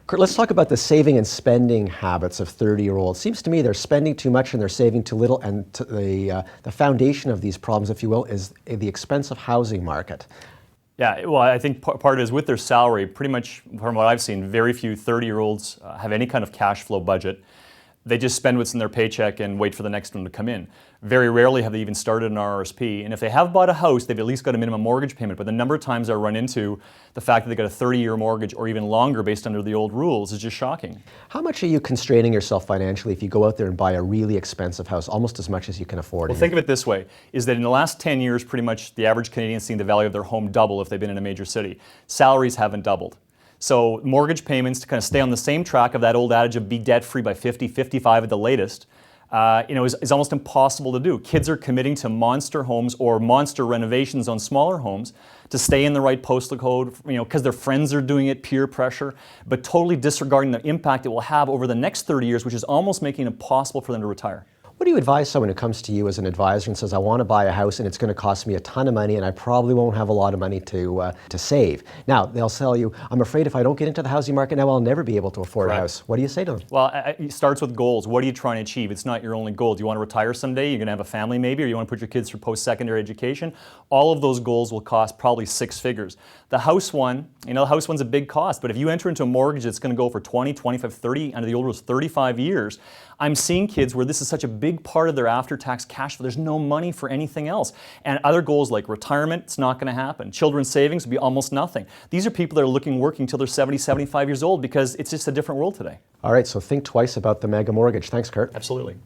Kurt, let's talk about the saving and spending habits of 30-year-olds. Seems to me they're spending too much and they're saving too little, and the foundation of these problems, if you will, is the expensive housing market. Yeah, well, I think part is with their salary. Pretty much from what I've seen, very few 30-year-olds have any kind of cash flow budget. They just spend what's in their paycheck and wait for the next one to come in. Very rarely have they even started an RRSP. And if they have bought a house, they've at least got a minimum mortgage payment. But the number of times I run into the fact that they got a 30-year mortgage or even longer based under the old rules is just shocking. How much are you constraining yourself financially if you go out there and buy a really expensive house, almost as much as you can afford? Well, think of it this way, is that in the last 10 years, pretty much the average Canadian's seen the value of their home double if they've been in a major city. Salaries haven't doubled. So mortgage payments to kind of stay on the same track of that old adage of be debt-free by 50, 55 at the latest, is almost impossible to do. Kids are committing to monster homes or monster renovations on smaller homes to stay in the right postal code, because their friends are doing it, peer pressure, but totally disregarding the impact it will have over the next 30 years, which is almost making it impossible for them to retire. What do you advise someone who comes to you as an advisor and says, I want to buy a house and it's going to cost me a ton of money and I probably won't have a lot of money to save? Now, they'll tell you, I'm afraid if I don't get into the housing market now, I'll never be able to afford a house. What do you say to them? Well, it starts with goals. What are you trying to achieve? It's not your only goal. Do you want to retire someday? You're going to have a family maybe, or you want to put your kids through post-secondary education? All of those goals will cost probably 6 figures. The house one, the house one's a big cost, but if you enter into a mortgage that's going to go for 20, 25, 30, under the old rules, 35 years, I'm seeing kids where this is such a big part of their after-tax cash flow, there's no money for anything else. And other goals like retirement, it's not going to happen. Children's savings will be almost nothing. These are people that are working until they're 70, 75 years old because it's just a different world today. All right, so think twice about the mega mortgage. Thanks, Kurt. Absolutely.